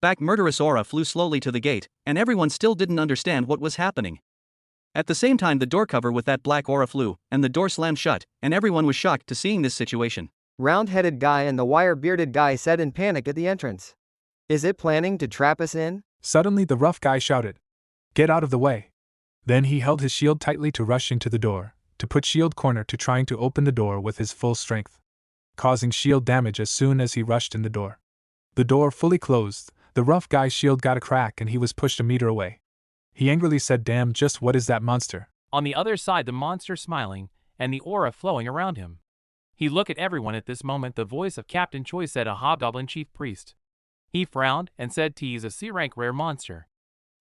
back murderous aura flew slowly to the gate, and everyone still didn't understand what was happening. At the same time the door cover with that black aura flew, and the door slammed shut, and everyone was shocked to seeing this situation. Round-headed guy and the wire-bearded guy said in panic at the entrance. Is it planning to trap us in? Suddenly the rough guy shouted, "Get out of the way." Then he held his shield tightly to rush into the door, to put shield corner to trying to open the door with his full strength, causing shield damage as soon as he rushed in the door. The door fully closed, the rough guy's shield got a crack and he was pushed a meter away. He angrily said, "Damn, just what is that monster?" On the other side the monster smiling, and the aura flowing around him. He looked at everyone at this moment. The voice of Captain Choi said, "A hobgoblin chief priest." He frowned and said, "He's a C-rank rare monster.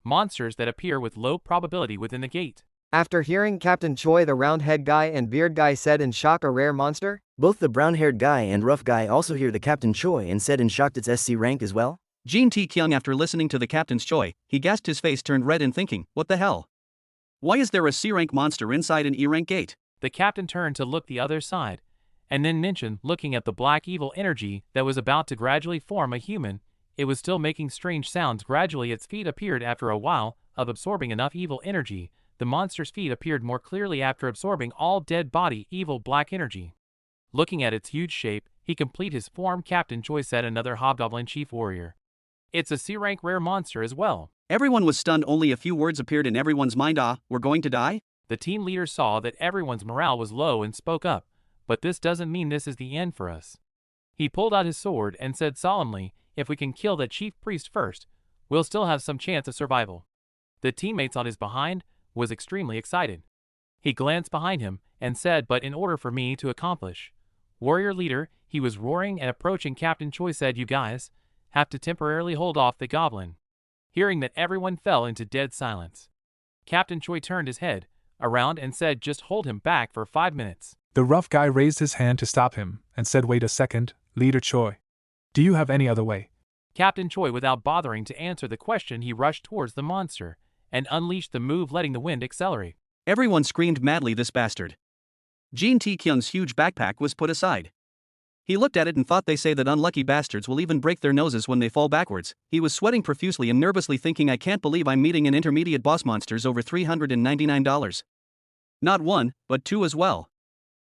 Monsters that appear with low probability within the gate." After hearing Captain Choi, the round-head guy and beard guy said in shock, "A rare monster?" Both the brown-haired guy and rough guy also hear the Captain Choi and said in shock, "It's SC rank as well?" Jin Tae-kyung, after listening to the captain's Choi, he gasped, his face turned red and thinking, what the hell? Why is there a C-rank monster inside an E-rank gate? The captain turned to look the other side, and then mentioned, looking at the black evil energy that was about to gradually form a human. It was still making strange sounds. Gradually its feet appeared. After a while of absorbing enough evil energy, the monster's feet appeared more clearly after absorbing all dead body evil black energy. Looking at its huge shape, he complete his form. Captain Choi said, "Another hobgoblin chief warrior. It's a C-rank rare monster as well." Everyone was stunned. Only a few words appeared in everyone's mind. We're going to die? The team leader saw that everyone's morale was low and spoke up, "But this doesn't mean this is the end for us." He pulled out his sword and said solemnly, "If we can kill that chief priest first, we'll still have some chance of survival." The teammates on his behind was extremely excited. He glanced behind him and said, "But in order for me to accomplish, warrior leader," he was roaring and approaching Captain Choi said, "You guys have to temporarily hold off the goblin." Hearing that, everyone fell into dead silence. Captain Choi turned his head around and said, "Just hold him back for 5 minutes." The rough guy raised his hand to stop him and said, "Wait a second, Leader Choi. Do you have any other way?" Captain Choi, without bothering to answer the question, he rushed towards the monster and unleashed the move, letting the wind accelerate. Everyone screamed madly, "This bastard!" Jin Tae-kyung's huge backpack was put aside. He looked at it and thought, they say that unlucky bastards will even break their noses when they fall backwards. He was sweating profusely and nervously thinking, I can't believe I'm meeting an intermediate boss. Monsters over $399. Not one, but two as well.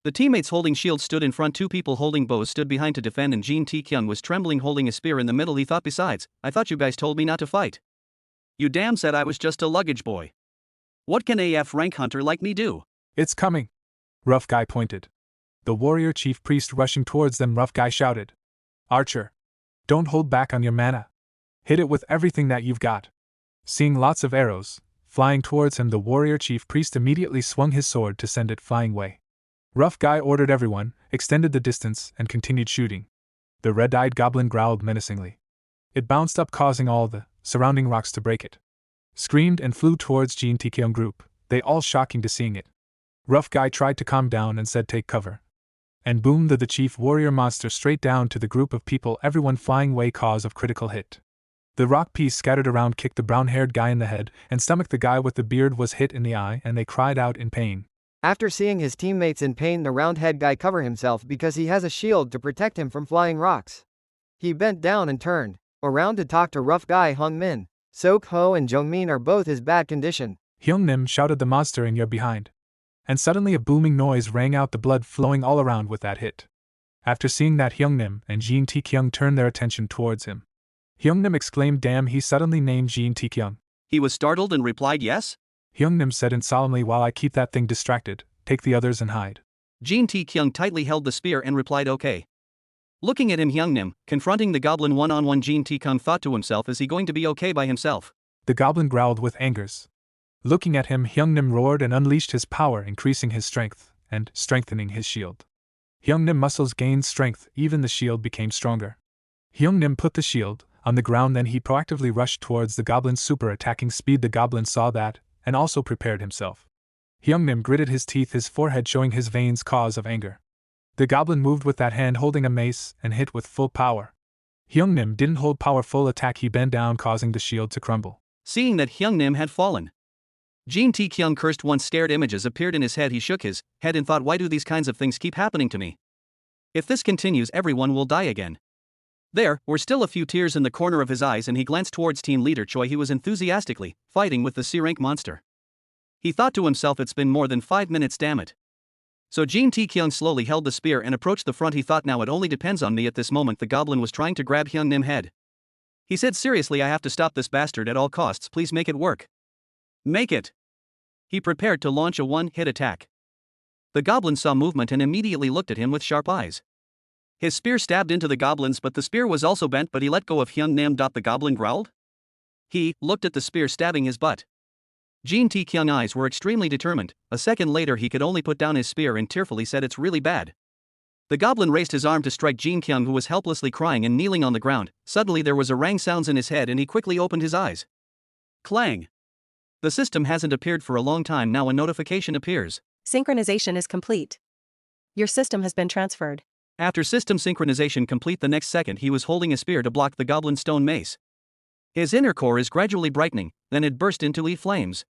The teammates holding shields stood in front, 2 people holding bows stood behind to defend, and Jin Tae-kyung was trembling, holding a spear in the middle. He thought, besides, I thought you guys told me not to fight. You damn said I was just a luggage boy. What can a F rank hunter like me do? "It's coming." Rough guy pointed. The warrior chief priest rushing towards them, rough guy shouted, "Archer, don't hold back on your mana. Hit it with everything that you've got." Seeing lots of arrows flying towards him, the warrior chief priest immediately swung his sword to send it flying away. Rough guy ordered everyone, extended the distance, and continued shooting. The red-eyed goblin growled menacingly. It bounced up, causing all the surrounding rocks to break it. Screamed and flew towards Jin Tae-kyung group, they all shocking to seeing it. Rough guy tried to calm down and said, "Take cover." And boom, the chief warrior monster straight down to the group of people, everyone flying away, cause of critical hit. The rock piece scattered around kicked the brown-haired guy in the head and stomach. The guy with the beard was hit in the eye and they cried out in pain. After seeing his teammates in pain, the round-head guy cover himself because he has a shield to protect him from flying rocks. He bent down and turned around to talk to rough guy Hung Min. Sok Ho and Jong Min are both his bad condition. Hyung Nim, shouted the monster in your behind. And suddenly a booming noise rang out, the blood flowing all around with that hit. After seeing that, Hyung Nim and Jin Tae-kyung turned their attention towards him. Hyung Nim exclaimed, "Damn!" He suddenly named Jin Tae-kyung. He was startled and replied, "Yes?" Hyung Nim said and solemnly, "While I keep that thing distracted, take the others and hide." Jin Tae-kyung tightly held the spear and replied, "Okay." Looking at him, Hyung Nim, confronting the goblin one-on-one, Jin Tae-kyung thought to himself, is he going to be okay by himself? The goblin growled with angers. Looking at him, Hyung Nim roared and unleashed his power, increasing his strength and strengthening his shield. Hyung Nim muscles gained strength, even the shield became stronger. Hyung Nim put the shield on the ground, then he proactively rushed towards the goblin's super attacking speed. The goblin saw that and also prepared himself. Hyung Nim gritted his teeth, his forehead showing his veins, cause of anger. The goblin moved with that hand holding a mace and hit with full power. Hyung Nim didn't hold powerful attack, he bent down, causing the shield to crumble. Seeing that Hyung Nim had fallen, Jin Tae-kyung cursed once. Scared images appeared in his head. He shook his head and thought, why do these kinds of things keep happening to me? If this continues, everyone will die again. There were still a few tears in the corner of his eyes, and he glanced towards team leader Choi. He was enthusiastically fighting with the C-rank monster. He thought to himself, it's been more than 5 minutes, damn it. So Jin Tae-kyung slowly held the spear and approached the front. He thought, now it only depends on me. At this moment the goblin was trying to grab Hyung-nim's head. He said, seriously, I have to stop this bastard at all costs, please make it work. Make it. He prepared to launch a one-hit attack. The goblin saw movement and immediately looked at him with sharp eyes. His spear stabbed into the goblins, but the spear was also bent, but he let go of Hyung-nim. The goblin growled. He looked at the spear stabbing his butt. Jin Tae-kyung's eyes were extremely determined. A second later he could only put down his spear and tearfully said, it's really bad. The goblin raised his arm to strike Jin Kyung, who was helplessly crying and kneeling on the ground. Suddenly there was a rang sounds in his head and he quickly opened his eyes. Clang. The system hasn't appeared for a long time now. A notification appears. Synchronization is complete. Your system has been transferred. After system synchronization complete, the next second he was holding a spear to block the goblin's stone mace. His inner core is gradually brightening, then it burst into flames.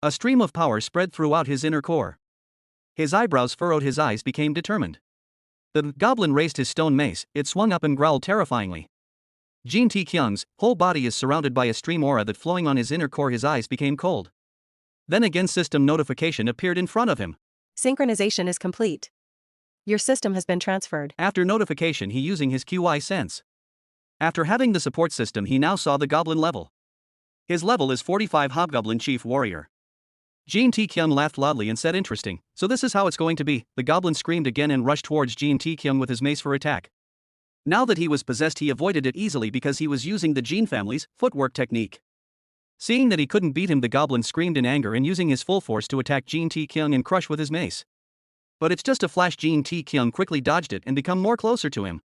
A stream of power spread throughout his inner core. His eyebrows furrowed, his eyes became determined. The goblin raised his stone mace, it swung up and growled terrifyingly. Jin Tae-kyung's whole body is surrounded by a stream aura that flowing on his inner core. His eyes became cold. Then again system notification appeared in front of him. Synchronization is complete. Your system has been transferred. After notification he using his QI sense. After having the support system he now saw the goblin level. His level is 45 Hobgoblin Chief Warrior. Jin Tae-kyung laughed loudly and said, interesting, so this is how it's going to be. The goblin screamed again and rushed towards Jin Tae-kyung with his mace for attack. Now that he was possessed he avoided it easily because he was using the Jin family's footwork technique. Seeing that he couldn't beat him, the goblin screamed in anger and using his full force to attack Jin Tae-kyung and crush with his mace. But it's just a flash. Jin Tae-kyung quickly dodged it and become more closer to him.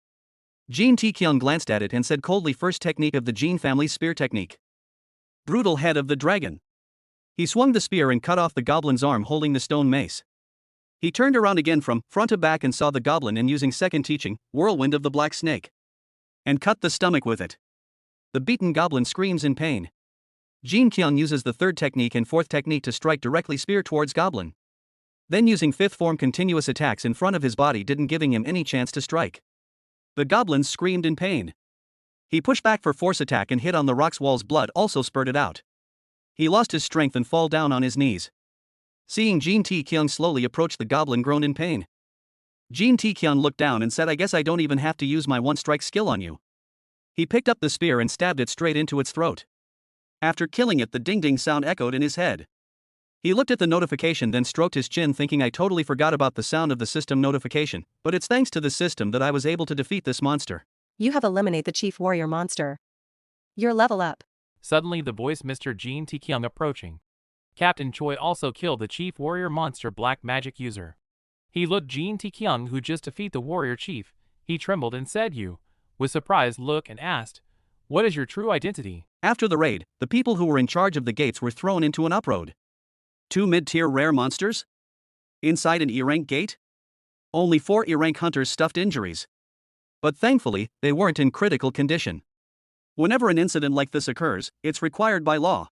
Jin Tae-kyung glanced at it and said coldly, first technique of the Jin family's spear technique. Brutal head of the dragon. He swung the spear and cut off the goblin's arm holding the stone mace. He turned around again from front to back and saw the goblin and using second teaching, whirlwind of the black snake. And cut the stomach with it. The beaten goblin screams in pain. Jin Kyung uses the third technique and fourth technique to strike directly spear towards goblin. Then using fifth form continuous attacks in front of his body, didn't giving him any chance to strike. The goblin screamed in pain. He pushed back for force attack and hit on the rock's walls. Blood also spurted out. He lost his strength and fall down on his knees. Seeing Jin Tae-kyung slowly approach, the goblin groaned in pain. Jin Tae-kyung looked down and said, I guess I don't even have to use my one-strike skill on you. He picked up the spear and stabbed it straight into its throat. After killing it, the ding-ding sound echoed in his head. He looked at the notification, then stroked his chin thinking, I totally forgot about the sound of the system notification, but it's thanks to the system that I was able to defeat this monster. You have eliminated the Chief Warrior monster. Your level up. Suddenly the voice Mr. Jin Tae-kyung approaching. Captain Choi also killed the Chief Warrior monster black magic user. He looked Jin Tae-kyung, who just defeated the warrior chief. He trembled and said you, with surprised look, and asked, what is your true identity? After the raid, the people who were in charge of the gates were thrown into an uproad. 2 mid-tier rare monsters? Inside an E-rank gate? Only 4 E-rank hunters stuffed injuries. But thankfully, they weren't in critical condition. Whenever an incident like this occurs, it's required by law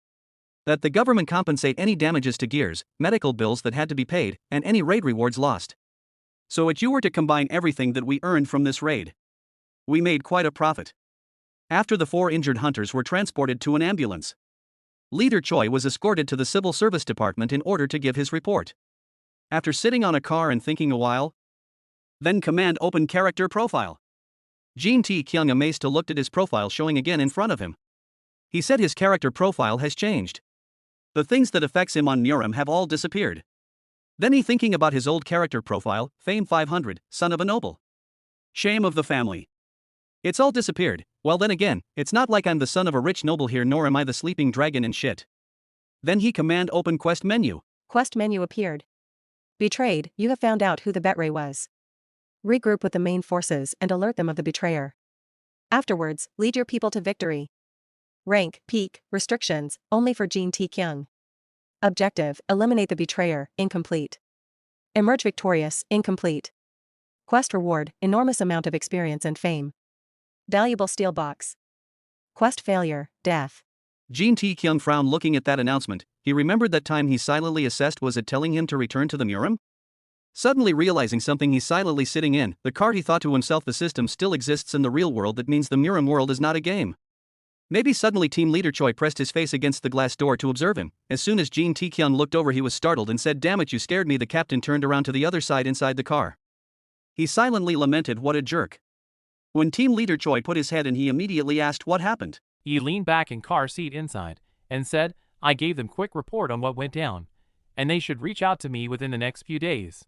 that the government compensate any damages to gears, medical bills that had to be paid, and any raid rewards lost. So if you were to combine everything that we earned from this raid, we made quite a profit. After the 4 injured hunters were transported to an ambulance, Leader Choi was escorted to the Civil Service Department in order to give his report. After sitting on a car and thinking a while, then Command open character profile. Jin Tae-kyung amazed to looked at his profile showing again in front of him. He said his character profile has changed. The things that affects him on Murim have all disappeared. Then he thinking about his old character profile, Fame 500, son of a noble. Shame of the family. It's all disappeared. Well then again, it's not like I'm the son of a rich noble here, nor am I the sleeping dragon and shit. Then he command open quest menu. Quest menu appeared. Betrayed, you have found out who the betray was. Regroup with the main forces and alert them of the betrayer. Afterwards, lead your people to victory. Rank, peak, restrictions, only for Jin Tae-kyung. Objective, eliminate the betrayer, incomplete. Emerge victorious, incomplete. Quest reward, enormous amount of experience and fame. Valuable steel box. Quest failure, death. Jin Tae-kyung frowned looking at that announcement. He remembered that time he silently assessed, was it telling him to return to the Murim? Suddenly realizing something, he's silently sitting in the car. He thought to himself, the system still exists in the real world. That means the Murim world is not a game. Maybe. Suddenly team leader Choi pressed his face against the glass door to observe him. As soon as Jin Tae-kyung looked over, he was startled and said, "Damn it, you scared me." The captain turned around to the other side inside the car. He silently lamented, "What a jerk." When team leader Choi put his head in, he immediately asked what happened. He leaned back in car seat inside and said, "I gave them quick report on what went down, and they should reach out to me within the next few days.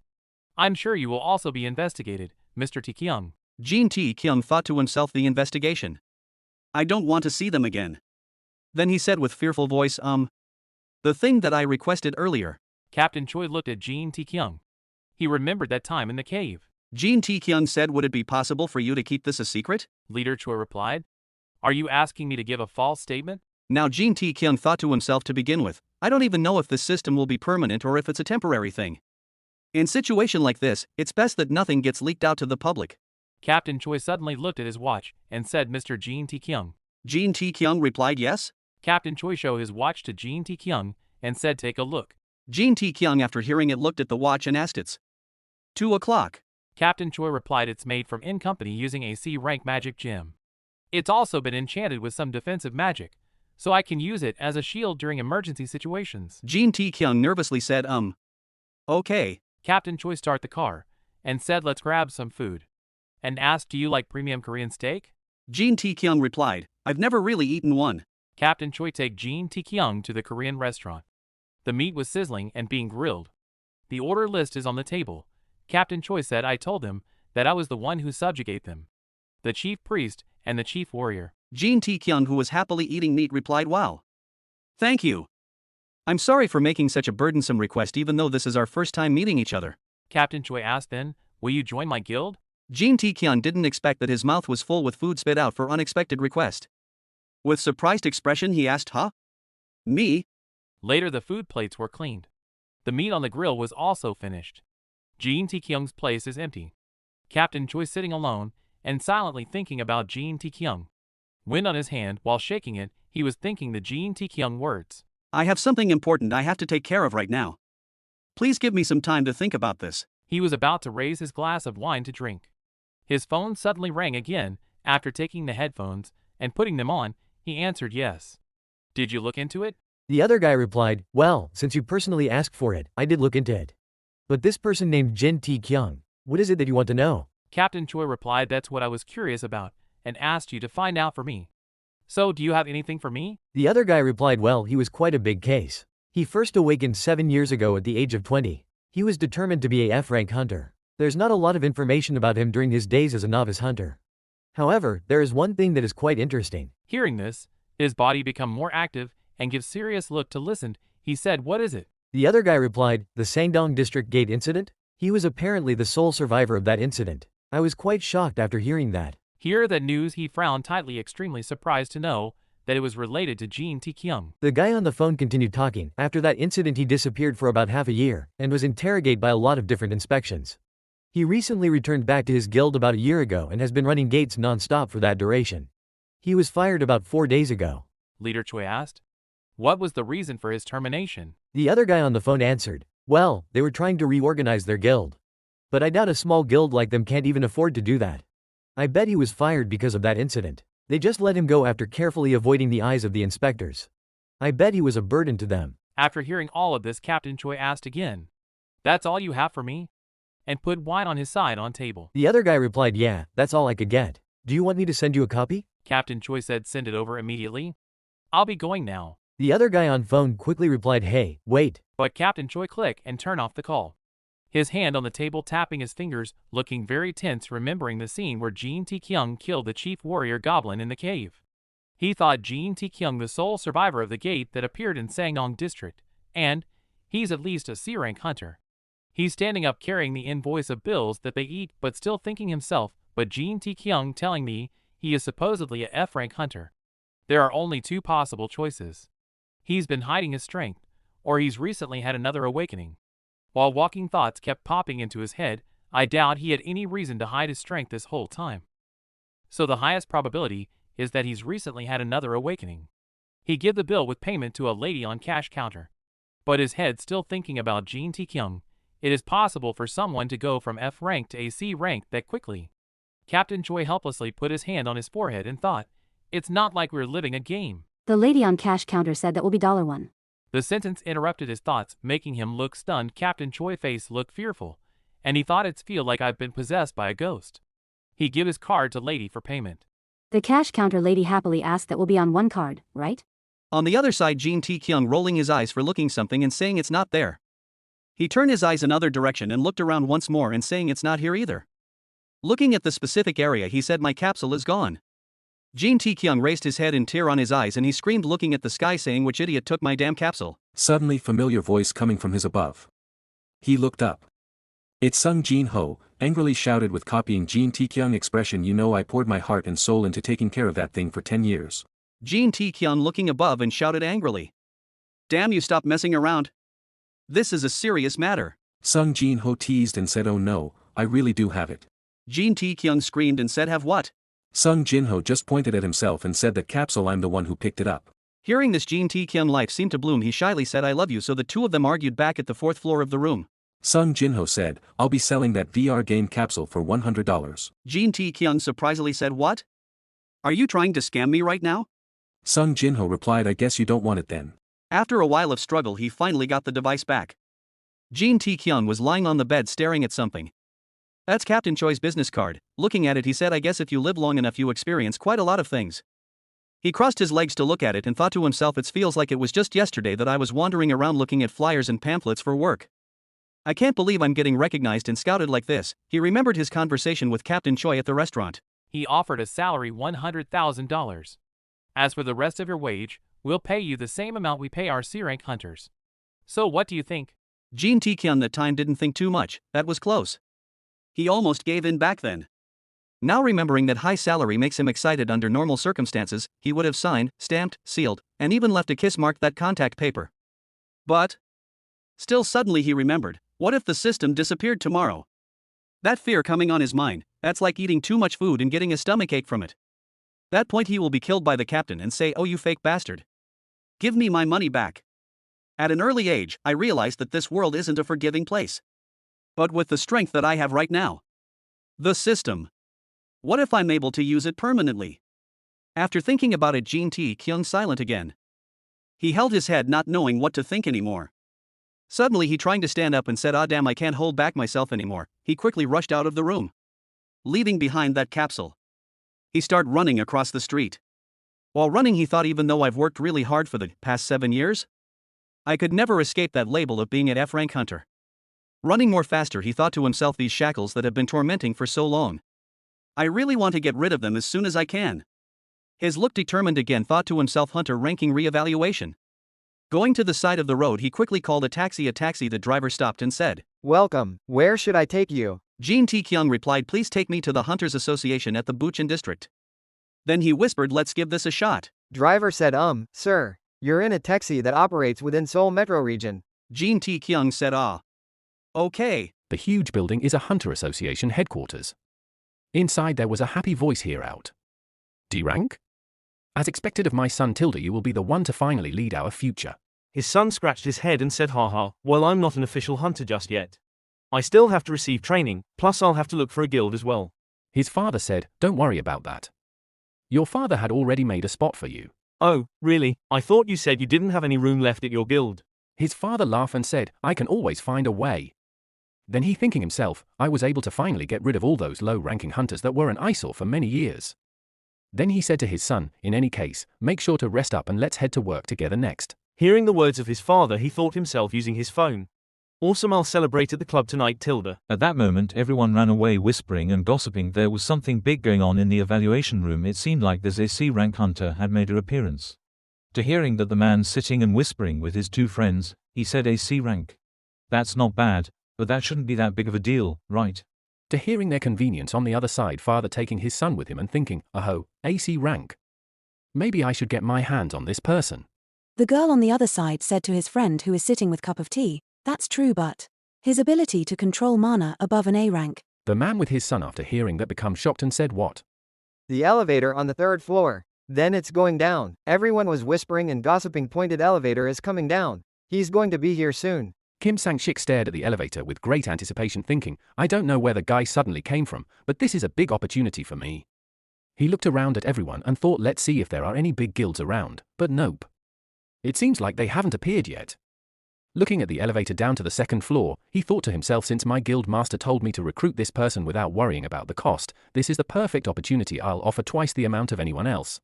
I'm sure you will also be investigated, Mr. Tae-kyung." Jin Tae-kyung thought to himself, the investigation. I don't want to see them again. Then he said with fearful voice, the thing that I requested earlier. Captain Choi looked at Jin Tae-kyung. He remembered that time in the cave. Jin Tae-kyung said, "Would it be possible for you to keep this a secret?" Leader Choi replied, "Are you asking me to give a false statement?" Now Jin Tae-kyung thought to himself, to begin with, I don't even know if this system will be permanent or if it's a temporary thing. In situation like this, it's best that nothing gets leaked out to the public. Captain Choi suddenly looked at his watch and said, "Mr. Jin Tae-kyung." Jin Tae-kyung replied, "Yes." Captain Choi showed his watch to Jin Tae-kyung and said, "Take a look." Jin Tae-kyung, after hearing it, looked at the watch and asked, "It's 2 o'clock. Captain Choi replied, "It's made from in company using a C-rank magic gem. It's also been enchanted with some defensive magic, so I can use it as a shield during emergency situations." Jin Tae-kyung nervously said, okay. Captain Choi started the car and said, "Let's grab some food," and asked, "Do you like premium Korean steak?" Jin Tae-kyung replied, "I've never really eaten one." Captain Choi took Jin Tae-kyung to the Korean restaurant. The meat was sizzling and being grilled. The order list is on the table. Captain Choi said, "I told them that I was the one who subjugate them. The chief priest and the chief warrior." Jin Tae-kyung, who was happily eating meat, replied, "Wow. Thank you. I'm sorry for making such a burdensome request, even though this is our first time meeting each other." Captain Choi asked then, "Will you join my guild?" Jin Tae-kyung didn't expect that his mouth was full with food spit out for unexpected request. With surprised expression he asked, "Huh? Me?" Later the food plates were cleaned. The meat on the grill was also finished. Jin Tae-kyung's place is empty. Captain Choi sitting alone and silently thinking about Jin Tae-kyung. Wind on his hand, while shaking it, he was thinking the Jin Tae-kyung words. "I have something important I have to take care of right now. Please give me some time to think about this." He was about to raise his glass of wine to drink. His phone suddenly rang again. After taking the headphones and putting them on, he answered yes. "Did you look into it?" The other guy replied, "Well, since you personally asked for it, I did look into it. But this person named Jin Tae-kyung, what is it that you want to know?" Captain Choi replied, "That's what I was curious about and asked you to find out for me. So, do you have anything for me?" The other guy replied, "Well, he was quite a big case. He first awakened 7 years ago at the age of 20. He was determined to be a F-rank hunter. There's not a lot of information about him during his days as a novice hunter. However, there is one thing that is quite interesting." Hearing this, his body become more active and give serious look to listen. He said, "What is it?" The other guy replied, "The Sangdong District Gate incident? He was apparently the sole survivor of that incident. I was quite shocked after hearing that." Hear that news, he frowned tightly, extremely surprised to know that it was related to Jin Tae-kyung. The guy on the phone continued talking. After that incident he disappeared for about half a year, and was interrogated by a lot of different inspections. He recently returned back to his guild about a year ago and has been running gates non-stop for that duration. He was fired about 4 days ago. Leader Choi asked, "What was the reason for his termination?" The other guy on the phone answered, "Well, they were trying to reorganize their guild. But I doubt a small guild like them can't even afford to do that. I bet he was fired because of that incident. They just let him go after carefully avoiding the eyes of the inspectors. I bet he was a burden to them." After hearing all of this, Captain Choi asked again, "That's all you have for me?" and put wine on his side on table. The other guy replied, "Yeah, that's all I could get. Do you want me to send you a copy?" Captain Choi said, "Send it over immediately. I'll be going now." The other guy on phone quickly replied, "Hey, wait." But Captain Choi clicked and turned off the call. His hand on the table, tapping his fingers, looking very tense, remembering the scene where Jin Tae-kyung killed the chief warrior goblin in the cave. He thought Jin Tae-kyung the sole survivor of the gate that appeared in Sangdong District, and he's at least a C-rank hunter. He's standing up carrying the invoice of bills that they eat, but still thinking himself, but Jin Tae-kyung telling me he is supposedly a F-rank hunter. There are only 2 possible choices. He's been hiding his strength, or he's recently had another awakening. While walking, thoughts kept popping into his head. I doubt he had any reason to hide his strength this whole time. So the highest probability is that he's recently had another awakening. He give the bill with payment to a lady on cash counter. But his head still thinking about Jin Tae-kyung. It is possible for someone to go from F rank to AC rank that quickly. Captain Choi helplessly put his hand on his forehead and thought, it's not like we're living a game. The lady on cash counter said that will be $1. The sentence interrupted his thoughts, making him look stunned. Captain Choi face looked fearful, and he thought it's feel like I've been possessed by a ghost. He give his card to lady for payment. The cash counter lady happily asked that will be on one card, right? On the other side, Jin Tae-kyung rolling his eyes for looking something and saying it's not there. He turned his eyes another direction and looked around once more and saying it's not here either. Looking at the specific area, he said my capsule is gone. Jin Tae-kyung raised his head in tear on his eyes and he screamed looking at the sky saying which idiot took my damn capsule. Suddenly familiar voice coming from his above. He looked up. It's Sung Jin-ho, angrily shouted with copying Jin Tae-kyung expression, you know I poured my heart and soul into taking care of that thing for 10 years. Jin Tae-kyung looking above and shouted angrily. Damn, you stop messing around. This is a serious matter. Sung Jin-ho teased and said oh no, I really do have it. Jin Tae-kyung screamed and said have what? Sung Jin-ho just pointed at himself and said that capsule I'm the one who picked it up. Hearing this, Jin Tae-kyung life seemed to bloom. He shyly said I love you, so the two of them argued back at the fourth floor of the room. Sung Jin-ho said, I'll be selling that VR game capsule for $100. Jin Tae-kyung surprisingly said what? Are you trying to scam me right now? Sung Jin-ho replied I guess you don't want it then. After a while of struggle he finally got the device back. Jin Tae-kyung was lying on the bed staring at something. That's Captain Choi's business card. Looking at it he said I guess if you live long enough you experience quite a lot of things. He crossed his legs to look at it and thought to himself it feels like it was just yesterday that I was wandering around looking at flyers and pamphlets for work. I can't believe I'm getting recognized and scouted like this. He remembered his conversation with Captain Choi at the restaurant. He offered a salary $100,000. As for the rest of your wage, we'll pay you the same amount we pay our C-rank hunters. So what do you think? Jin Tae-kyung that time didn't think too much, that was close. He almost gave in back then. Now remembering that high salary makes him excited under normal circumstances, he would have signed, stamped, sealed, and even left a kiss mark that contact paper. But still suddenly he remembered, what if the system disappeared tomorrow? That fear coming on his mind, that's like eating too much food and getting a stomachache from it. That point he will be killed by the captain and say oh you fake bastard. Give me my money back. At an early age, I realized that this world isn't a forgiving place. But with the strength that I have right now. The system. What if I'm able to use it permanently? After thinking about it, Jin Tae-kyung silent again. He held his head not knowing what to think anymore. Suddenly he trying to stand up and said ah damn I can't hold back myself anymore. He quickly rushed out of the room. Leaving behind that capsule. He started running across the street. While running he thought even though I've worked really hard for the past 7 years, I could never escape that label of being an F-rank hunter. Running more faster he thought to himself these shackles that have been tormenting for so long. I really want to get rid of them as soon as I can. His look determined again thought to himself hunter ranking re-evaluation. Going to the side of the road he quickly called a taxi. The driver stopped and said, Welcome, where should I take you? Jin Tae-kyung replied please take me to the Hunters Association at the Bucheon district. Then he whispered let's give this a shot. Driver said sir, you're in a taxi that operates within Seoul Metro region. Jin Tae-kyung said ah. Okay. The huge building is a Hunter Association headquarters. Inside there was a happy voice here out. D rank? As expected of my son Tilda, you will be the one to finally lead our future. His son scratched his head and said haha, well I'm not an official hunter just yet. I still have to receive training, plus I'll have to look for a guild as well. His father said, don't worry about that. Your father had already made a spot for you. Oh, really? I thought you said you didn't have any room left at your guild. His father laughed and said, I can always find a way. Then he thinking himself, I was able to finally get rid of all those low-ranking hunters that were an eyesore for many years. Then he said to his son, in any case, make sure to rest up and let's head to work together next. Hearing the words of his father he thought himself using his phone. Awesome, I'll celebrate at the club tonight, Tilda. At that moment everyone ran away whispering and gossiping. There was something big going on in the evaluation room. It seemed like this C-rank hunter had made her appearance. To hearing that the man sitting and whispering with his two friends, he said AC rank. That's not bad, but that shouldn't be that big of a deal, right? To hearing their convenience on the other side, father taking his son with him and thinking, oh, AC rank. Maybe I should get my hands on this person. The girl on the other side said to his friend who is sitting with cup of tea, that's true, but his ability to control mana above an A rank. The man with his son after hearing that become shocked and said what? The elevator on the 3rd floor. Then it's going down. Everyone was whispering and gossiping. Pointed elevator is coming down. He's going to be here soon. Kim Sang-shik stared at the elevator with great anticipation, thinking, I don't know where the guy suddenly came from, but this is a big opportunity for me. He looked around at everyone and thought, let's see if there are any big guilds around, but nope. It seems like they haven't appeared yet. Looking at the elevator down to the second floor, he thought to himself, since my guild master told me to recruit this person without worrying about the cost, this is the perfect opportunity. I'll offer twice the amount of anyone else.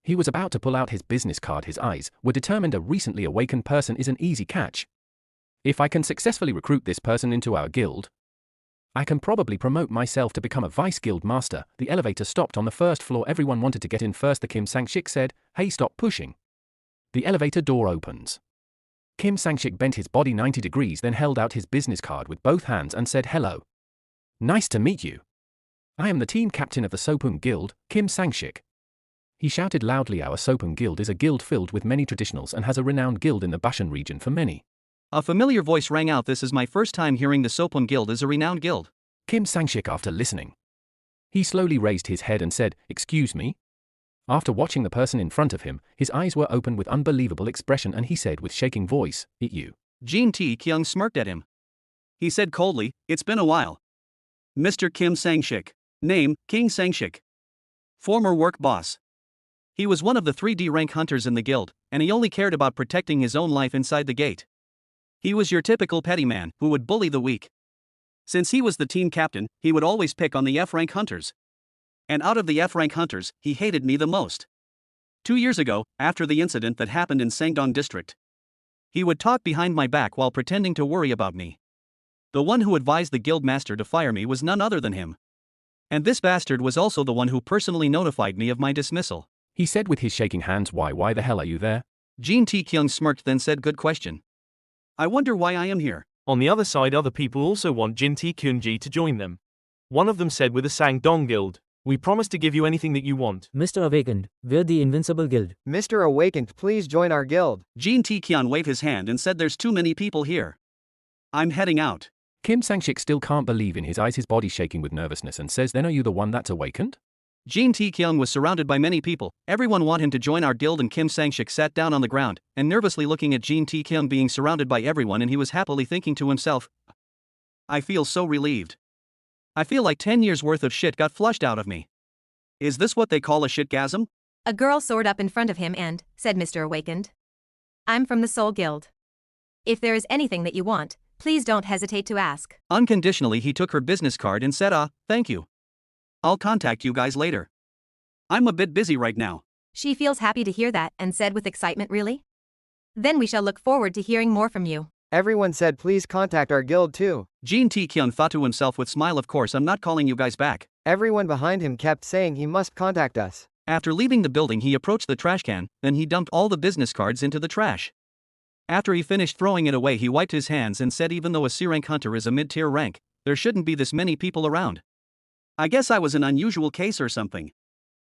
He was about to pull out his business card. His eyes were determined. A recently awakened person is an easy catch. If I can successfully recruit this person into our guild, I can probably promote myself to become a vice guild master. The elevator stopped on the first floor. Everyone wanted to get in first. The Kim Sang-shik said, hey, stop pushing. The elevator door opens. Kim Sang-shik bent his body 90 degrees, then held out his business card with both hands and said, hello. Nice to meet you. I am the team captain of the Sopung Guild, Kim Sang-shik. He shouted loudly. Our Sopung Guild is a guild filled with many traditionals and has a renowned guild in the Bashan region for many. A familiar voice rang out. This is my first time hearing the Sopung Guild is a renowned guild. Kim Sang-shik, after listening, he slowly raised his head and said, excuse me? After watching the person in front of him, his eyes were open with unbelievable expression and he said with shaking voice, it you? Jin Tae-kyung smirked at him. He said coldly, it's been a while. Mr. Kim Sang-shik. Name, King Sang-shik. Former work boss. He was one of the 3D rank hunters in the guild, and he only cared about protecting his own life inside the gate. He was your typical petty man who would bully the weak. Since he was the team captain, he would always pick on the F-rank hunters. And out of the F-rank hunters, he hated me the most. 2 years ago, after the incident that happened in Sangdong district, he would talk behind my back while pretending to worry about me. The one who advised the guild master to fire me was none other than him. And this bastard was also the one who personally notified me of my dismissal. He said with his shaking hands, why the hell are you there? Jin Tae-kyung smirked, then said, good question. I wonder why I am here. On the other side, other people also want Jin Tae-kyung to join them. One of them said with the Sangdong Guild, we promise to give you anything that you want. Mr. Awakened, we're the Invincible Guild. Mr. Awakened, please join our guild. Jin Tae-kyung waved his hand and said, there's too many people here. I'm heading out. Kim Sang-shik still can't believe in his eyes, his body shaking with nervousness, and says, then are you the one that's awakened? Jin Tae-kyung was surrounded by many people. Everyone wanted him to join our guild, and Kim Sang-shik sat down on the ground and nervously looking at Jin Tae-kyung being surrounded by everyone, and he was happily thinking to himself, I feel so relieved. I feel like 10 years worth of shit got flushed out of me. Is this what they call a shitgasm? A girl soared up in front of him and said, Mr. Awakened, I'm from the Soul Guild. If there is anything that you want, please don't hesitate to ask. Unconditionally, he took her business card and said, thank you. I'll contact you guys later. I'm a bit busy right now. She feels happy to hear that and said with excitement, really? Then we shall look forward to hearing more from you. Everyone said please contact our guild too. Jin Tae-kyung thought to himself with smile, of course I'm not calling you guys back. Everyone behind him kept saying he must contact us. After leaving the building, he approached the trash can, then he dumped all the business cards into the trash. After he finished throwing it away, he wiped his hands and said, even though a C-rank hunter is a mid-tier rank, there shouldn't be this many people around. I guess I was an unusual case or something.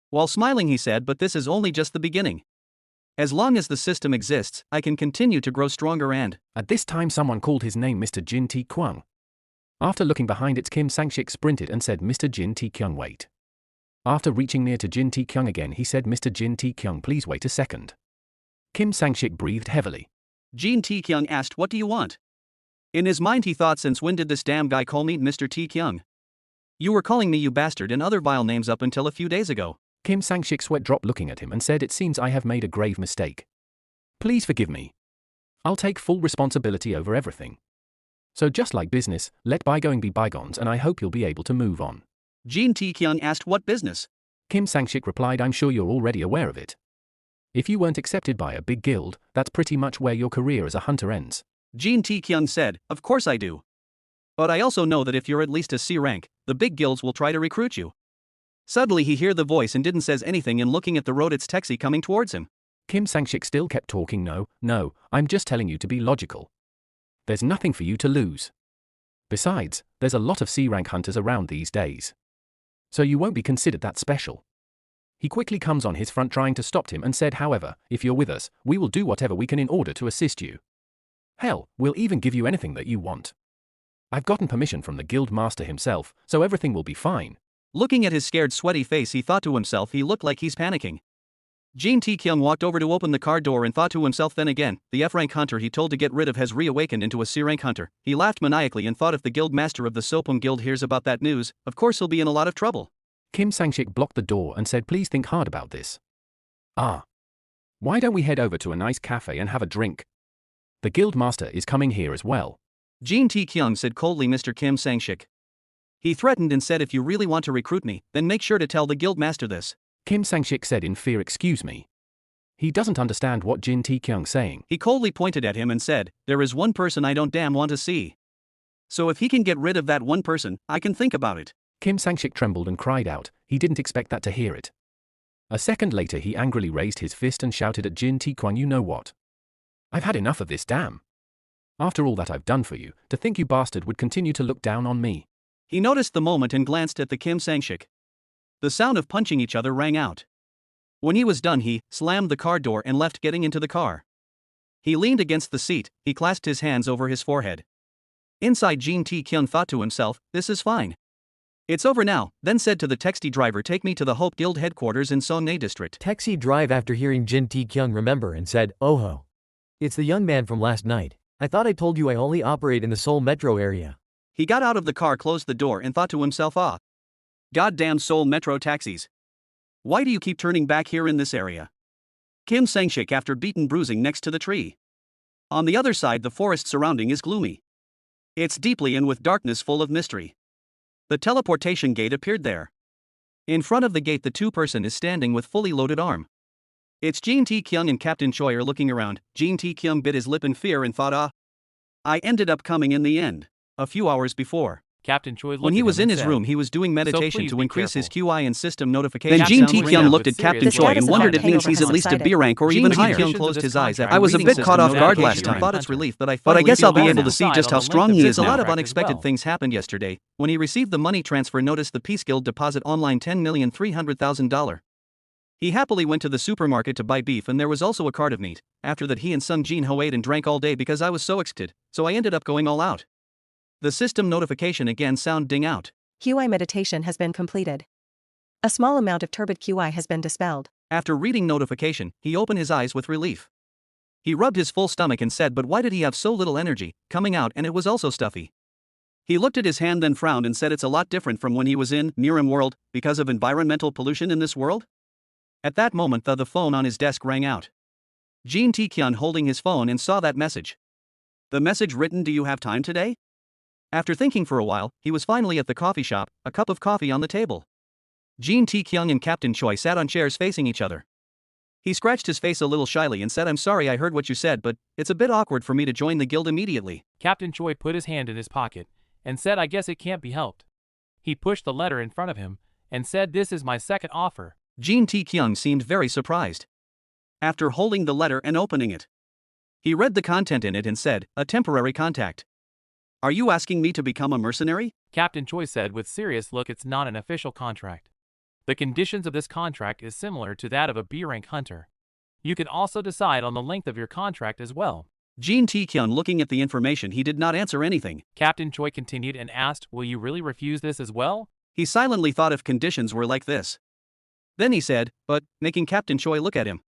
While smiling, he said, but this is only just the beginning. As long as the system exists, I can continue to grow stronger. And at this time someone called his name, Mr. Jin Tae-kyung. After looking behind it, Kim Sang-shik sprinted and said, Mr. Jin Tae-kyung, wait. After reaching near to Jin Tae-kyung again, he said, Mr. Jin Tae-kyung, please wait a second. Kim Sang-shik breathed heavily. Jin Tae-kyung asked, what do you want? In his mind he thought, since when did this damn guy call me Mr. Tae-kyung? You were calling me you bastard and other vile names up until a few days ago. Kim Sang-shik sweat dropped looking at him and said, it seems I have made a grave mistake. Please forgive me. I'll take full responsibility over everything. So just like business, let bygone be bygones, and I hope you'll be able to move on. Jin Tae-kyung asked, what business? Kim Sang-shik replied, I'm sure you're already aware of it. If you weren't accepted by a big guild, that's pretty much where your career as a hunter ends. Jin Tae-kyung said, of course I do. But I also know that if you're at least a C rank, the big guilds will try to recruit you. Suddenly he heard the voice and didn't says anything, and looking at the road, it's Taxi coming towards him. Kim Sang-shik still kept talking, no, I'm just telling you to be logical. There's nothing for you to lose. Besides, there's a lot of C-rank hunters around these days. So you won't be considered that special. He quickly comes on his front trying to stop him and said, however, if you're with us, we will do whatever we can in order to assist you. Hell, we'll even give you anything that you want. I've gotten permission from the guild master himself, so everything will be fine. Looking at his scared, sweaty face, he thought to himself, he looked like he's panicking. Jin Tae-kyung walked over to open the car door and thought to himself, then again, the F-rank hunter he told to get rid of has reawakened into a C-rank hunter. He laughed maniacally and thought if the guild master of the Sopum Guild hears about that news, of course he'll be in a lot of trouble. Kim Sang-shik blocked the door and said, please think hard about this. Why don't we head over to a nice cafe and have a drink? The guild master is coming here as well. Jin Tae-kyung said coldly, Mr. Kim Sang-shik. He threatened and said, if you really want to recruit me, then make sure to tell the guild master this. Kim Sang-shik said in fear, excuse me. He doesn't understand what Jin Tae-kyung's saying. He coldly pointed at him and said, there is one person I don't damn want to see. So if he can get rid of that one person, I can think about it. Kim Sang-shik trembled and cried out. He didn't expect that to hear it. A second later he angrily raised his fist and shouted at Jin Tae-kyung, you know what? I've had enough of this, damn. After all that I've done for you, to think you bastard would continue to look down on me. He noticed the moment and glanced at the Kim Sang-shik. The sound of punching each other rang out. When he was done he slammed the car door and left, getting into the car. He leaned against the seat, he clasped his hands over his forehead. Inside, Jin Tae-kyung thought to himself, this is fine. It's over now, then said to the taxi driver, take me to the Hope Guild headquarters in Songne district. Taxi drive after hearing Jin Tae-kyung remember and said, oh ho. It's the young man from last night. I thought I told you I only operate in the Seoul metro area. He got out of the car, closed the door and thought to himself, goddamn Seoul metro taxis. Why do you keep turning back here in this area? Kim Sang-shik after beaten bruising next to the tree. On the other side the forest surrounding is gloomy. It's deeply and with darkness full of mystery. The teleportation gate appeared there. In front of the gate the two-person is standing with fully loaded arm. It's Jin Tae-kyung and Captain Choi are looking around. Jin Tae-kyung bit his lip in fear and thought, I ended up coming in the end. A few hours before. Captain Choi when he was in his said, room he was doing meditation to increase his QI and system notification. Then Jin Tae-kyung looked at Captain Choi and wondered if it means he's at least a B rank or even higher. Jin closed his eyes after I was a bit caught off guard last and time. thought it's relief that But I guess I'll be able to see just how strong he is A now. lot of unexpected things happened yesterday. When he received the money transfer notice, the Peace Guild deposit online $10,300,000. He happily went to the supermarket to buy beef and there was also a cart of meat. After that he and Sung Jin Ho ate and drank all day because I was so excited, so I ended up going all out. The system notification again sound ding out. QI meditation has been completed. A small amount of turbid QI has been dispelled. After reading notification, he opened his eyes with relief. He rubbed his full stomach and said, but why did he have so little energy coming out, and it was also stuffy? He looked at his hand, then frowned and said it's a lot different from when he was in Murim world because of environmental pollution in this world. At that moment the phone on his desk rang out. Jin Tae-kyung holding his phone and saw that message. The message written, do you have time today? After thinking for a while, he was finally at the coffee shop, a cup of coffee on the table. Jin Tae-kyung and Captain Choi sat on chairs facing each other. He scratched his face a little shyly and said, I'm sorry I heard what you said, but it's a bit awkward for me to join the guild immediately. Captain Choi put his hand in his pocket and said, I guess it can't be helped. He pushed the letter in front of him and said, this is my second offer. Jin Tae-kyung seemed very surprised. After holding the letter and opening it, he read the content in it and said, a temporary contact. Are you asking me to become a mercenary? Captain Choi said with serious look, it's not an official contract. The conditions of this contract is similar to that of a B-rank hunter. You can also decide on the length of your contract as well. Jin Tae-kyung looking at the information, he did not answer anything. Captain Choi continued and asked, will you really refuse this as well? He silently thought if conditions were like this. Then he said, but, making Captain Choi look at him.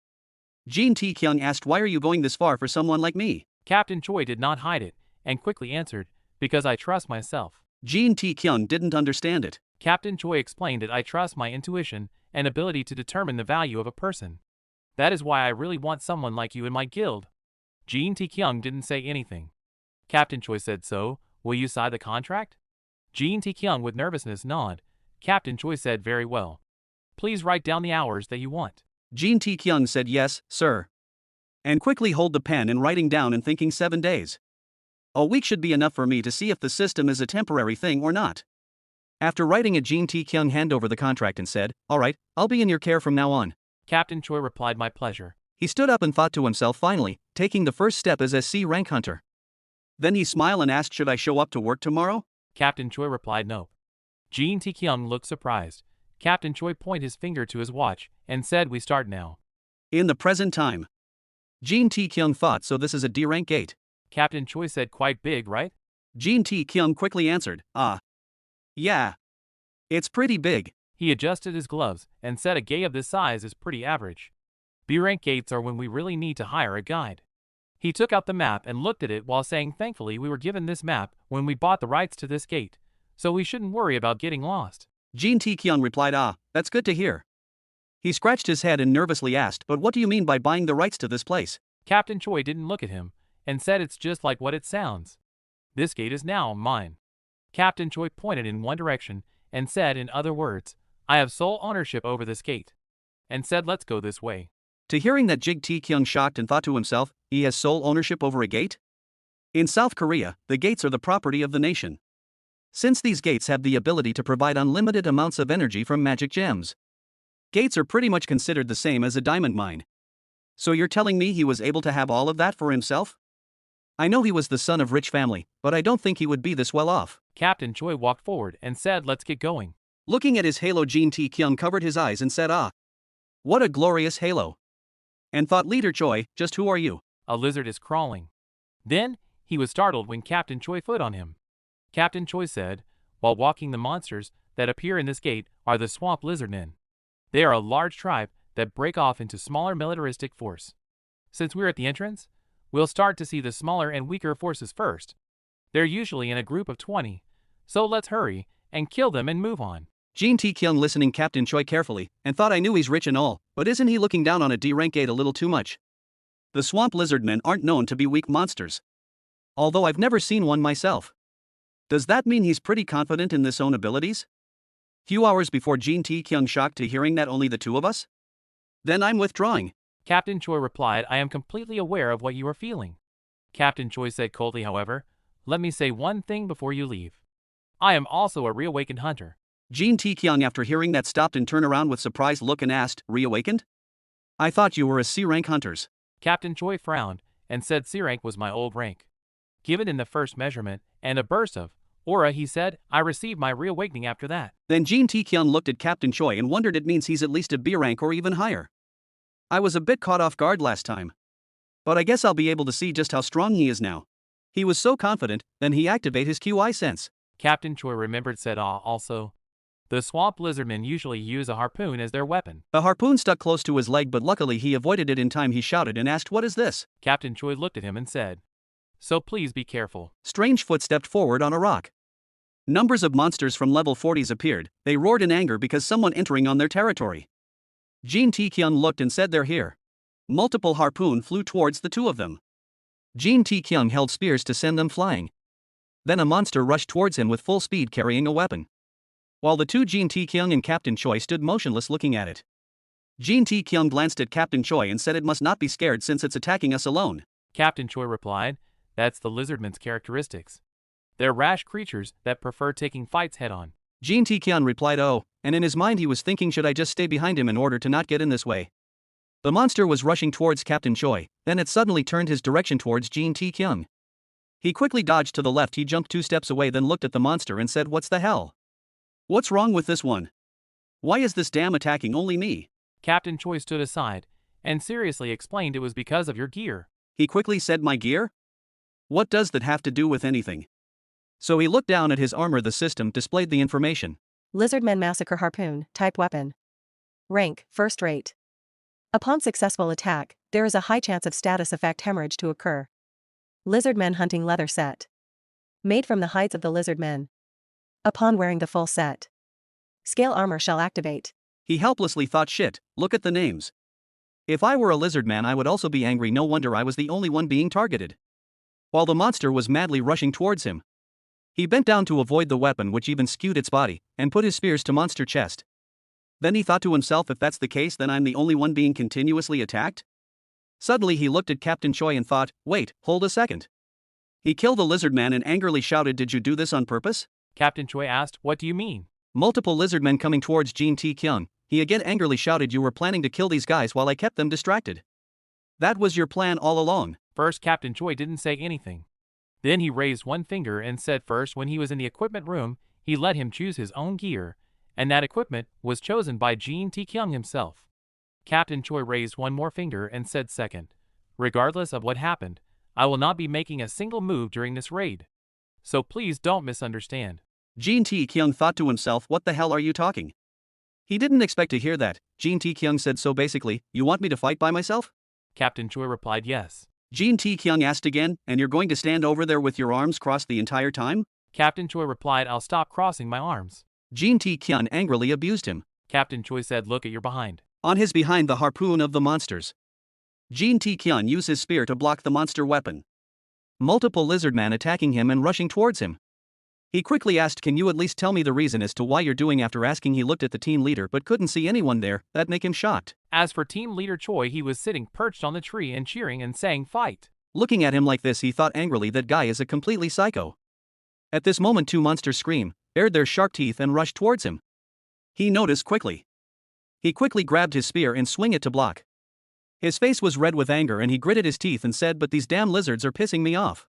Jin Tae-kyung asked, why are you going this far for someone like me? Captain Choi did not hide it, and quickly answered, because I trust myself. Jin Tae-kyung didn't understand it. Captain Choi explained that I trust my intuition and ability to determine the value of a person. That is why I really want someone like you in my guild. Jin Tae-kyung didn't say anything. Captain Choi said, so, will you sign the contract? Jin Tae-kyung with nervousness nodded. Captain Choi said, very well. Please write down the hours that you want. Jin Tae-kyung said, yes, sir. And quickly hold the pen and writing down and thinking 7 days. A week should be enough for me to see if the system is a temporary thing or not. After writing it, Jin Tae-kyung handed over the contract and said, all right, I'll be in your care from now on. Captain Choi replied, my pleasure. He stood up and thought to himself, finally, taking the first step as a C rank hunter. Then he smiled and asked, should I show up to work tomorrow? Captain Choi replied, no. Jin Tae-kyung looked surprised. Captain Choi pointed his finger to his watch and said, we start now. In the present time. Jin Tae-kyung thought, so this is a D rank gate. Captain Choi said, quite big, right? Jin Tae-kyung quickly answered, yeah. It's pretty big. He adjusted his gloves and said a gate of this size is pretty average. B-rank gates are when we really need to hire a guide. He took out the map and looked at it while saying thankfully we were given this map when we bought the rights to this gate, so we shouldn't worry about getting lost. Jin Tae-kyung replied, that's good to hear. He scratched his head and nervously asked, but what do you mean by buying the rights to this place? Captain Choi didn't look at him and said it's just like what it sounds. This gate is now mine. Captain Choi pointed in one direction and said in other words, I have sole ownership over this gate. And said let's go this way. To hearing that, Jig Tae-kyung shocked and thought to himself, he has sole ownership over a gate? In South Korea, the gates are the property of the nation. Since these gates have the ability to provide unlimited amounts of energy from magic gems. Gates are pretty much considered the same as a diamond mine. So you're telling me he was able to have all of that for himself? I know he was the son of rich family, but I don't think he would be this well off. Captain Choi walked forward and said let's get going. Looking at his halo, Jin Tae-kyung covered his eyes and said, what a glorious halo. And thought, Leader Choi, just who are you? A lizard is crawling. Then, he was startled when Captain Choi foot on him. Captain Choi said, while walking, the monsters that appear in this gate are the swamp lizardmen. They are a large tribe that break off into smaller militaristic force. Since we're at the entrance, we'll start to see the smaller and weaker forces first. They're usually in a group of 20, so let's hurry and kill them and move on. Jin Tae-kyung listening Captain Choi carefully, and thought, I knew he's rich and all, but isn't he looking down on a D-rank gate a little too much? The swamp lizardmen aren't known to be weak monsters. Although I've never seen one myself. Does that mean he's pretty confident in his own abilities? Few hours before, Jin Tae-kyung shocked to hearing that only the two of us? Then I'm withdrawing. Captain Choi replied, I am completely aware of what you are feeling. Captain Choi said coldly, however, let me say one thing before you leave. I am also a reawakened hunter. Jin Tae-kyung, after hearing that, stopped and turned around with surprised look and asked, reawakened? I thought you were a C-rank hunters. Captain Choi frowned and said C-rank was my old rank. Given in the first measurement and a burst of aura, he said, I received my reawakening after that. Then Jin Tae-kyung looked at Captain Choi and wondered, it means he's at least a B rank or even higher. I was a bit caught off guard last time. But I guess I'll be able to see just how strong he is now. He was so confident, then he activated his QI sense. Captain Choi remembered said also. The swamp lizardmen usually use a harpoon as their weapon. The harpoon stuck close to his leg, but luckily he avoided it in time. He shouted and asked, what is this? Captain Choi looked at him and said, so please be careful. Strange foot stepped forward on a rock. Numbers of monsters from level 40s appeared. They roared in anger because someone entering on their territory. Jin Tae-kyung looked and said, they're here. Multiple harpoon flew towards the two of them. Jin Tae-kyung held spears to send them flying. Then a monster rushed towards him with full speed carrying a weapon. While the two, Jin Tae-kyung and Captain Choi, stood motionless looking at it. Jin Tae-kyung glanced at Captain Choi and said, it must not be scared since it's attacking us alone. Captain Choi replied, that's the lizardmen's characteristics. They're rash creatures that prefer taking fights head-on. Jin Tae-kyung replied, and in his mind he was thinking, should I just stay behind him in order to not get in this way? The monster was rushing towards Captain Choi, then it suddenly turned his direction towards Jin Tae-kyung. He quickly dodged to the left. He jumped 2 steps away, then looked at the monster and said, what's the hell? What's wrong with this one? Why is this damn attacking only me? Captain Choi stood aside and seriously explained it was because of your gear. He quickly said, my gear? What does that have to do with anything? So he looked down at his armor. The system displayed the information. Lizardmen massacre harpoon, type weapon. Rank, first rate. Upon successful attack, there is a high chance of status effect hemorrhage to occur. Lizardmen hunting leather set. Made from the hides of the lizardmen. Upon wearing the full set, scale armor shall activate. He helplessly thought, shit, look at the names. If I were a lizard man, I would also be angry. No wonder I was the only one being targeted. While the monster was madly rushing towards him, he bent down to avoid the weapon, which even skewed its body, and put his spears to monster chest. Then he thought to himself, if that's the case, then I'm the only one being continuously attacked? Suddenly he looked at Captain Choi and thought, wait, hold a second. He killed the lizard man and angrily shouted, did you do this on purpose? Captain Choi asked, what do you mean? Multiple lizardmen coming towards Jin Tae-kyung. He again angrily shouted, you were planning to kill these guys while I kept them distracted. That was your plan all along. First, Captain Choi didn't say anything. Then he raised one finger and said first, when he was in the equipment room, he let him choose his own gear, and that equipment was chosen by Jin Tae-kyung himself. Captain Choi raised one more finger and said second, regardless of what happened, I will not be making a single move during this raid. So please don't misunderstand. Jin Tae-kyung thought to himself, what the hell are you talking? He didn't expect to hear that. Jin Tae-kyung said, so basically, you want me to fight by myself? Captain Choi replied yes. Jin Tae-kyung asked again, and you're going to stand over there with your arms crossed the entire time? Captain Choi replied, I'll stop crossing my arms. Jin Tae-kyung angrily abused him. Captain Choi said, look at your behind. On his behind, the harpoon of the monsters. Jin Tae-kyung used his spear to block the monster weapon. Multiple lizardmen attacking him and rushing towards him. He quickly asked, can you at least tell me the reason as to why you're doing? After asking, he looked at the team leader but couldn't see anyone there. That make him shocked. As for team leader Choi, he was sitting perched on the tree and cheering and saying fight. Looking at him like this, he thought angrily that guy is a completely psycho. At this moment, two monsters scream, bared their sharp teeth and rushed towards him. He noticed quickly. He quickly grabbed his spear and swung it to block. His face was red with anger and he gritted his teeth and said, but these damn lizards are pissing me off.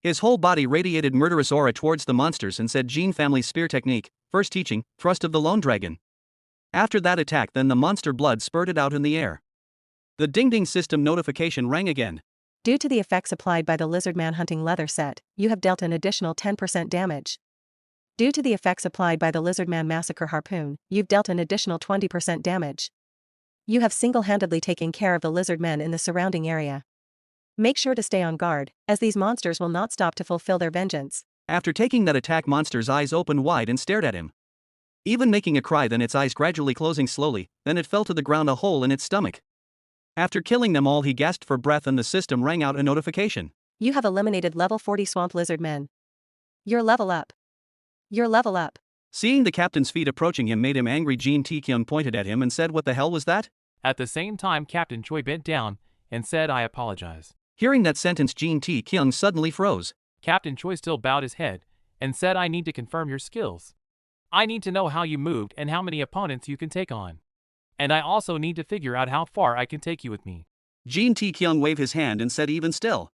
His whole body radiated murderous aura towards the monsters and said, Jin family's spear technique, first teaching, thrust of the lone dragon. After that attack, then the monster blood spurted out in the air. The ding-ding system notification rang again. Due to the effects applied by the Lizardman hunting leather set, you have dealt an additional 10% damage. Due to the effects applied by the Lizardman massacre harpoon, you've dealt an additional 20% damage. You have single-handedly taken care of the lizardmen in the surrounding area. Make sure to stay on guard, as these monsters will not stop to fulfill their vengeance. After taking that attack, monster's eyes opened wide and stared at him. Even making a cry, then its eyes gradually closing slowly, then it fell to the ground, a hole in its stomach. After killing them all, he gasped for breath and the system rang out a notification. You have eliminated level 40 swamp lizard men. You're level up. You're level up. Seeing the captain's feet approaching him made him angry. Jin Tae-kyung pointed at him and said, what the hell was that? At the same time, Captain Choi bent down and said, I apologize. Hearing that sentence, Jin Tae-kyung suddenly froze. Captain Choi still bowed his head and said, I need to confirm your skills. I need to know how you moved and how many opponents you can take on. And I also need to figure out how far I can take you with me. Jin Tae-kyung waved his hand and said, even still.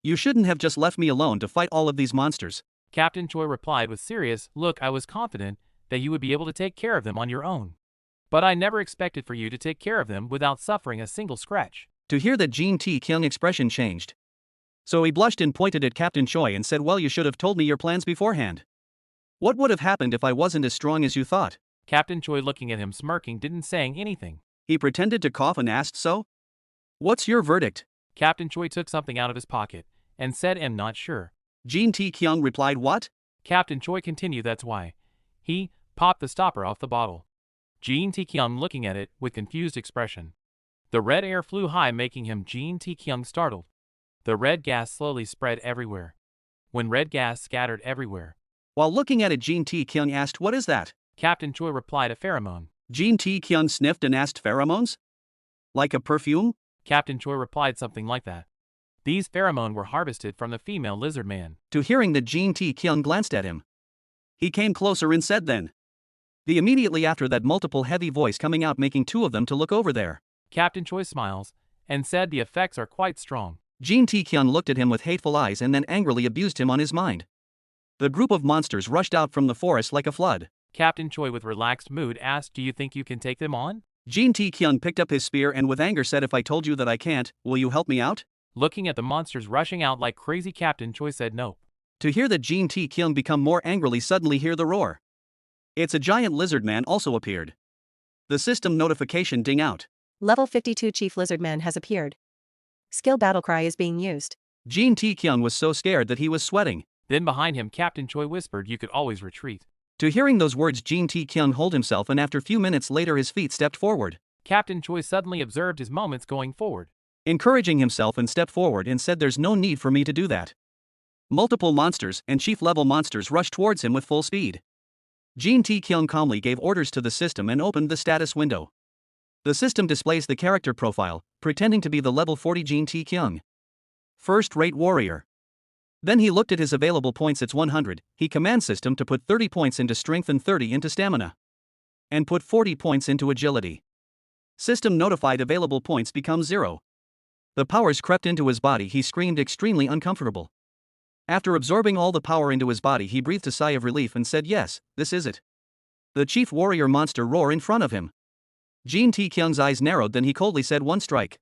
You shouldn't have just left me alone to fight all of these monsters. Captain Choi replied with serious look, I was confident that you would be able to take care of them on your own. But I never expected for you to take care of them without suffering a single scratch. To hear that, Jin Tae-kyung's expression changed. So he blushed and pointed at Captain Choi and said, well, you should have told me your plans beforehand. What would have happened if I wasn't as strong as you thought? Captain Choi, looking at him smirking, didn't say anything. He pretended to cough and asked, so? What's your verdict? Captain Choi took something out of his pocket and said, I'm not sure. Jin Tae-kyung replied, what? Captain Choi continued, that's why. He popped the stopper off the bottle. Jin Tae-kyung looking at it with confused expression. The red air flew high, making him Jin Tae-kyung startled. The red gas slowly spread everywhere. When red gas scattered everywhere. While looking at it, Jin Tae-kyung asked, what is that? Captain Choi replied, a pheromone. Jin Tae-kyung sniffed and asked, pheromones? Like a perfume? Captain Choi replied, something like that. These pheromones were harvested from the female lizard man. To hearing that, Jin Tae-kyung glanced at him. He came closer and said, then. The immediately after that, multiple heavy voice coming out, making two of them to look over there. Captain Choi smiles and said, the effects are quite strong. Jin Tae-kyung looked at him with hateful eyes and then angrily abused him on his mind. The group of monsters rushed out from the forest like a flood. Captain Choi with relaxed mood asked, do you think you can take them on? Jin Tae-kyung picked up his spear and with anger said, if I told you that I can't, will you help me out? Looking at the monsters rushing out like crazy, Captain Choi said no. To hear that, Jin Tae-kyung become more angrily, suddenly hear the roar. It's a giant lizard man also appeared. The system notification ding out. Level 52 Chief Lizardman has appeared. Skill battle cry is being used. Jin Tae-kyung was so scared that he was sweating. Then behind him, Captain Choi whispered, you could always retreat. To hearing those words, Jin Tae-kyung hold himself and after a few minutes later his feet stepped forward. Captain Choi suddenly observed his moments going forward. Encouraging himself and stepped forward and said, there's no need for me to do that. Multiple monsters and chief level monsters rushed towards him with full speed. Jin Tae-kyung calmly gave orders to the system and opened the status window. The system displays the character profile, pretending to be the level 40 Jin Tae-kyung. First-rate warrior. Then he looked at his available points, it's 100, he commands system to put 30 points into strength and 30 into stamina. And put 40 points into agility. System notified available points become 0. The powers crept into his body, he screamed extremely uncomfortable. After absorbing all the power into his body, he breathed a sigh of relief and said, yes, this is it. The chief warrior monster roared in front of him. Jin Tae-kyung's eyes narrowed, then he coldly said, one strike.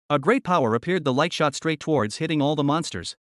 A great power appeared, the light shot straight towards, hitting all the monsters.